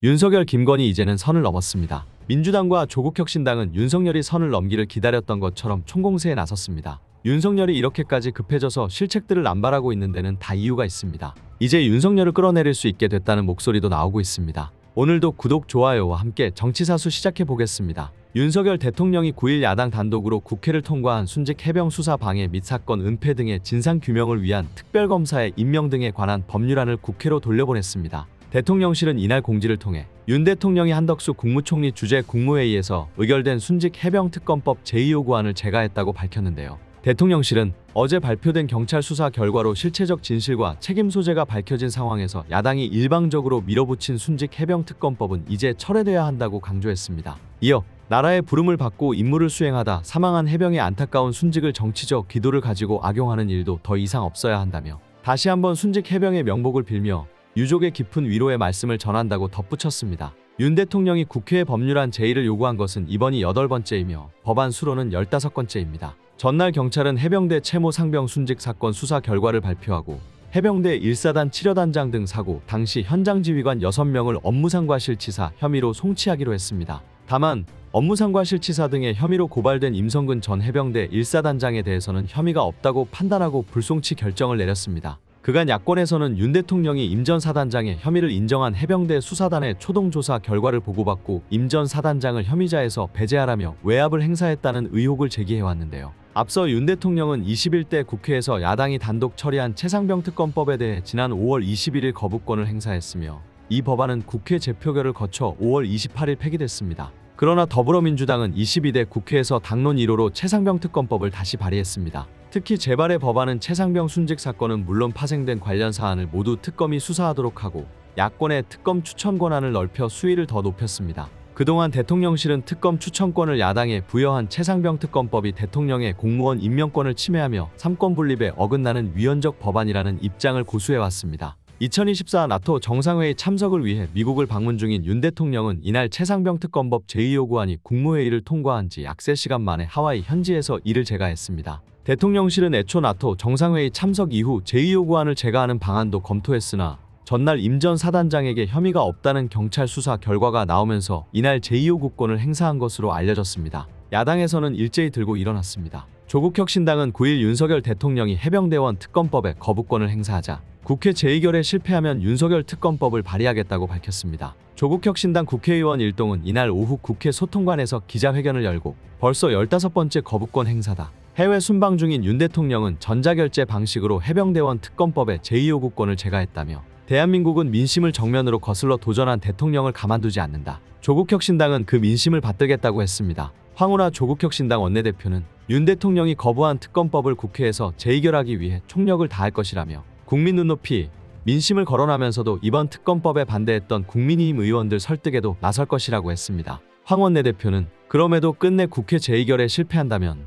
윤석열, 김건희 이제는 선을 넘었습니다. 민주당과 조국혁신당은 윤석열이 선을 넘기를 기다렸던 것처럼 총공세에 나섰습니다. 윤석열이 이렇게까지 급해져서 실책들을 남발하고 있는 데는 다 이유가 있습니다. 이제 윤석열을 끌어내릴 수 있게 됐다는 목소리도 나오고 있습니다. 오늘도 구독, 좋아요와 함께 정치사수 시작해 보겠습니다. 윤석열 대통령이 9일 야당 단독으로 국회를 통과한 순직 해병 수사 방해 및 사건 은폐 등의 진상규명을 위한 특별검사의 임명 등에 관한 법률안을 국회로 돌려보냈습니다. 대통령실은 이날 공지를 통해 윤 대통령이 한덕수 국무총리 주재 국무회의에서 의결된 순직 해병 특검법 제2요구안을 제가했다고 밝혔는데요. 대통령실은 어제 발표된 경찰 수사 결과로 실체적 진실과 책임 소재가 밝혀진 상황에서 야당이 일방적으로 밀어붙인 순직 해병 특검법은 이제 철회돼야 한다고 강조했습니다. 이어 나라의 부름을 받고 임무를 수행하다 사망한 해병의 안타까운 순직을 정치적 기도를 가지고 악용하는 일도 더 이상 없어야 한다며 다시 한번 순직 해병의 명복을 빌며 유족의 깊은 위로의 말씀을 전한다고 덧붙였습니다. 윤 대통령이 국회에 법률안 제1을 요구한 것은 이번이 8번째이며 법안 수로는 15건째입니다. 전날 경찰은 해병대 채모 상병 순직 사건 수사 결과를 발표하고 해병대 1사단 치려단장 등 사고 당시 현장 지휘관 6명을 업무상과실치사 혐의로 송치하기로 했습니다. 다만 업무상과실치사 등의 혐의로 고발된 임성근 전 해병대 1사단장에 대해서는 혐의가 없다고 판단하고 불송치 결정을 내렸습니다. 그간 야권에서는 윤 대통령이 임 전 사단장의 혐의를 인정한 해병대 수사단의 초동조사 결과를 보고받고 임 전 사단장을 혐의자에서 배제하라며 외압을 행사했다는 의혹을 제기해왔는데요. 앞서 윤 대통령은 21대 국회에서 야당이 단독 처리한 최상병 특검법에 대해 지난 5월 21일 거부권을 행사했으며 이 법안은 국회 재표결을 거쳐 5월 28일 폐기됐습니다. 그러나 더불어민주당은 22대 국회에서 당론 1호로 최상병 특검법을 다시 발의했습니다. 특히 재발의 법안은 최상병 순직 사건은 물론 파생된 관련 사안을 모두 특검이 수사하도록 하고 야권의 특검 추천 권한을 넓혀 수위를 더 높였습니다. 그동안 대통령실은 특검 추천권을 야당에 부여한 최상병 특검법이 대통령의 공무원 임명권을 침해하며 삼권 분립에 어긋나는 위헌적 법안이라는 입장을 고수해왔습니다. 2024 나토 정상회의 참석을 위해 미국을 방문 중인 윤 대통령은 이날 최상병 특검법 제2요구안이 국무회의를 통과한 지 약 3시간 만에 하와이 현지에서 이를 제가했습니다. 대통령실은 애초 나토 정상회의 참석 이후 제2요구안을 제가하는 방안도 검토했으나 전날 임 전 사단장에게 혐의가 없다는 경찰 수사 결과가 나오면서 이날 제2요구권을 행사한 것으로 알려졌습니다. 야당에서는 일제히 들고 일어났습니다. 조국혁신당은 9일 윤석열 대통령이 해병대원 특검법에 거부권을 행사하자 국회 제2결에 실패하면 윤석열 특검법을 발의하겠다고 밝혔습니다. 조국혁신당 국회의원 일동은 이날 오후 국회 소통관에서 기자회견을 열고 벌써 15번째 거부권 행사다. 해외 순방 중인 윤 대통령은 전자결제 방식으로 해병대원 특검법에 제2요구권을 제가했다며 대한민국은 민심을 정면으로 거슬러 도전한 대통령을 가만두지 않는다. 조국혁신당은 그 민심을 받들겠다고 했습니다. 황운하 조국혁신당 원내대표는 윤 대통령이 거부한 특검법을 국회에서 제2결하기 위해 총력을 다할 것이라며 국민 눈높이, 민심을 거론하면서도 이번 특검법에 반대했던 국민의힘 의원들 설득에도 나설 것이라고 했습니다. 황 원내대표는 그럼에도 끝내 국회 제2결에 실패한다면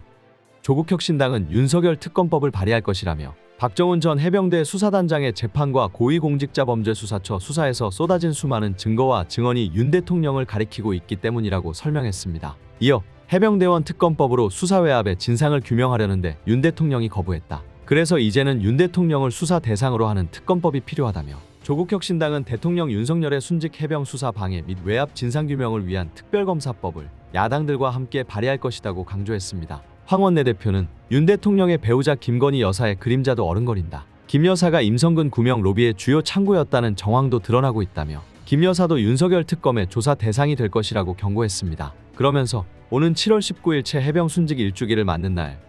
조국혁신당은 윤석열 특검법을 발의할 것이라며 박정훈 전 해병대 수사단장의 재판과 고위공직자범죄수사처 수사에서 쏟아진 수많은 증거와 증언이 윤 대통령을 가리키고 있기 때문이라고 설명했습니다. 이어 해병대원 특검법으로 수사 외압의 진상을 규명하려는데 윤 대통령이 거부했다. 그래서 이제는 윤 대통령을 수사 대상으로 하는 특검법이 필요하다며 조국혁신당은 대통령 윤석열의 순직 해병 수사 방해 및 외압 진상규명을 위한 특별검사법을 야당들과 함께 발의할 것이라고 강조했습니다. 황 원내대표는 윤 대통령의 배우자 김건희 여사의 그림자도 어른거린다. 김 여사가 임성근 구명 로비의 주요 창구였다는 정황도 드러나고 있다며 김 여사도 윤석열 특검의 조사 대상이 될 것이라고 경고했습니다. 그러면서 오는 7월 19일 최해병 순직 1주기를 맞는 날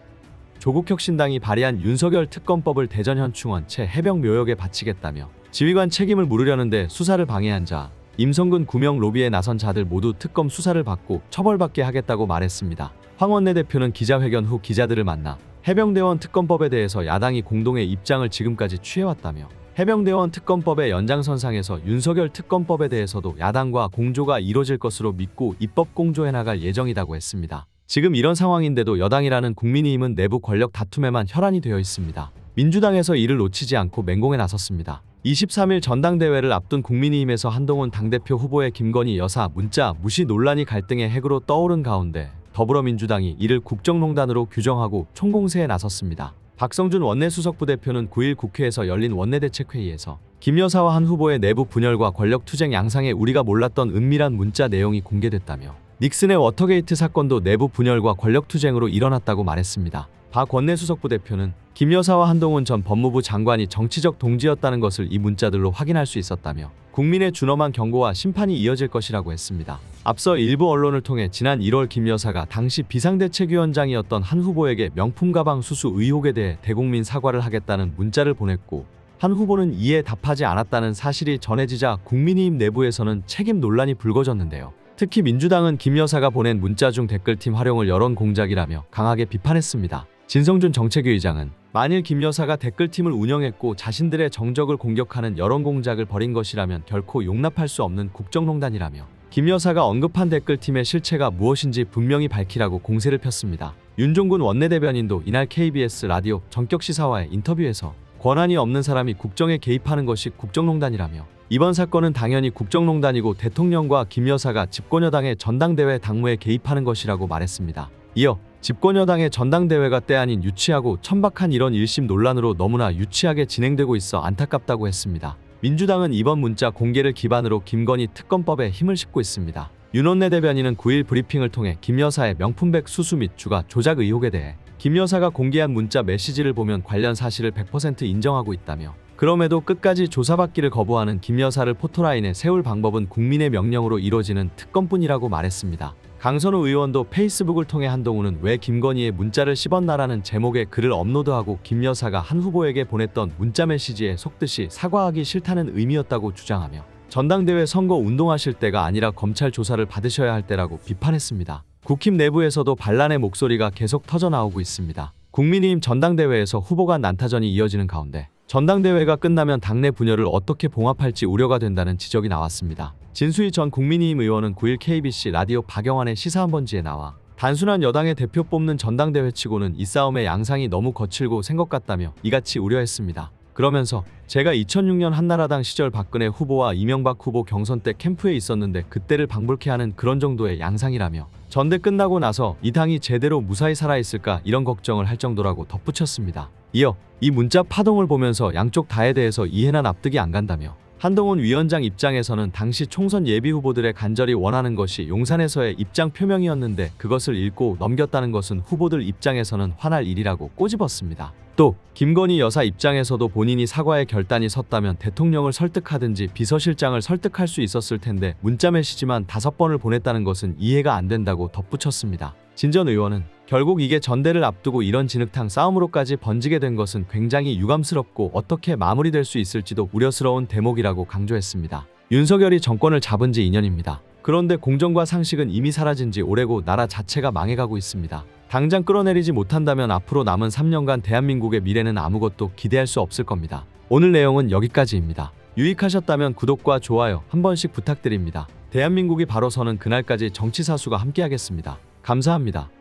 조국혁신당이 발의한 윤석열 특검법을 대전 현충원 최해병 묘역에 바치겠다며 지휘관 책임을 물으려는데 수사를 방해한 자, 임성근 구명 로비에 나선 자들 모두 특검 수사를 받고 처벌받게 하겠다고 말했습니다. 황 원내대표는 기자회견 후 기자들을 만나 해병대원 특검법에 대해서 야당이 공동의 입장을 지금까지 취해왔다며 해병대원 특검법의 연장선상에서 윤석열 특검법에 대해서도 야당과 공조가 이뤄질 것으로 믿고 입법 공조해 나갈 예정이라고 했습니다. 지금 이런 상황인데도 여당이라는 국민의힘은 내부 권력 다툼에만 혈안이 되어 있습니다. 민주당에서 이를 놓치지 않고 맹공에 나섰습니다. 23일 전당대회를 앞둔 국민의힘에서 한동훈 당대표 후보의 김건희 여사 문자 무시 논란이 갈등의 핵으로 떠오른 가운데 더불어민주당이 이를 국정농단으로 규정하고 총공세에 나섰습니다. 박성준 원내수석부 대표는 9일 국회에서 열린 원내대책회의에서 김 여사와 한 후보의 내부 분열과 권력투쟁 양상에 우리가 몰랐던 은밀한 문자 내용이 공개됐다며 닉슨의 워터게이트 사건도 내부 분열과 권력투쟁으로 일어났다고 말했습니다. 박 원내수석부 대표는 김 여사와 한동훈 전 법무부 장관이 정치적 동지였다는 것을 이 문자들로 확인할 수 있었다며 국민의 준엄한 경고와 심판이 이어질 것이라고 했습니다. 앞서 일부 언론을 통해 지난 1월 김 여사가 당시 비상대책위원장이었던 한 후보에게 명품 가방 수수 의혹에 대해 대국민 사과를 하겠다는 문자를 보냈고 한 후보는 이에 답하지 않았다는 사실이 전해지자 국민의힘 내부에서는 책임 논란이 불거졌는데요. 특히 민주당은 김 여사가 보낸 문자 중 댓글팀 활용을 여론 공작이라며 강하게 비판했습니다. 진성준 정책위 의장은 만일 김 여사가 댓글팀을 운영했고 자신들의 정적을 공격하는 여론 공작을 벌인 것이라면 결코 용납할 수 없는 국정농단이라며 김 여사가 언급한 댓글팀의 실체가 무엇인지 분명히 밝히라고 공세를 폈습니다. 윤종군 원내대변인도 이날 KBS 라디오 전격시사와의 인터뷰에서 권한이 없는 사람이 국정에 개입하는 것이 국정농단이라며 이번 사건은 당연히 국정농단이고 대통령과 김 여사가 집권여당의 전당대회 당무에 개입하는 것이라고 말했습니다. 이어 집권여당의 전당대회가 때 아닌 유치하고 천박한 이런 1심 논란으로 너무나 유치하게 진행되고 있어 안타깝다고 했습니다. 민주당은 이번 문자 공개를 기반으로 김건희 특검법에 힘을 싣고 있습니다. 윤 원내대변인은 9일 브리핑을 통해 김 여사의 명품백 수수 및 주가 조작 의혹에 대해 김 여사가 공개한 문자 메시지를 보면 관련 사실을 100% 인정하고 있다며 그럼에도 끝까지 조사받기를 거부하는 김 여사를 포토라인에 세울 방법은 국민의 명령으로 이뤄지는 특검뿐이라고 말했습니다. 강선우 의원도 페이스북을 통해 한동훈은 왜 김건희의 문자를 씹었나라는 제목의 글을 업로드하고 김 여사가 한 후보에게 보냈던 문자 메시지에 속듯이 사과하기 싫다는 의미였다고 주장하며 전당대회 선거 운동하실 때가 아니라 검찰 조사를 받으셔야 할 때라고 비판했습니다. 국힘 내부에서도 반란의 목소리가 계속 터져나오고 있습니다. 국민의힘 전당대회에서 후보 간 난타전이 이어지는 가운데 전당대회가 끝나면 당내 분열을 어떻게 봉합할지 우려가 된다는 지적이 나왔습니다. 진수희 전 국민의힘 의원은 9일 KBC 라디오 박영환의 시사 한번지에 나와 단순한 여당의 대표 뽑는 전당대회치고는 이 싸움의 양상이 너무 거칠고 센 것 같다며 이같이 우려했습니다. 그러면서 제가 2006년 한나라당 시절 박근혜 후보와 이명박 후보 경선 때 캠프에 있었는데 그때를 방불케 하는 그런 정도의 양상이라며 전대 끝나고 나서 이 당이 제대로 무사히 살아있을까 이런 걱정을 할 정도라고 덧붙였습니다. 이어 이 문자 파동을 보면서 양쪽 다에 대해서 이해나 납득이 안 간다며 한동훈 위원장 입장에서는 당시 총선 예비 후보들의 간절히 원하는 것이 용산에서의 입장 표명이었는데 그것을 읽고 넘겼다는 것은 후보들 입장에서는 화날 일이라고 꼬집었습니다. 또 김건희 여사 입장에서도 본인이 사과의 결단이 섰다면 대통령을 설득하든지 비서실장을 설득할 수 있었을 텐데 문자 메시지만 5번을 보냈다는 것은 이해가 안 된다고 덧붙였습니다. 진 전 의원은 결국 이게 전대를 앞두고 이런 진흙탕 싸움으로까지 번지게 된 것은 굉장히 유감스럽고 어떻게 마무리될 수 있을지도 우려스러운 대목이라고 강조했습니다. 윤석열이 정권을 잡은 지 2년입니다. 그런데 공정과 상식은 이미 사라진 지 오래고 나라 자체가 망해가고 있습니다. 당장 끌어내리지 못한다면 앞으로 남은 3년간 대한민국의 미래는 아무것도 기대할 수 없을 겁니다. 오늘 내용은 여기까지입니다. 유익하셨다면 구독과 좋아요 한 번씩 부탁드립니다. 대한민국이 바로 서는 그날까지 정치사수가 함께하겠습니다. 감사합니다.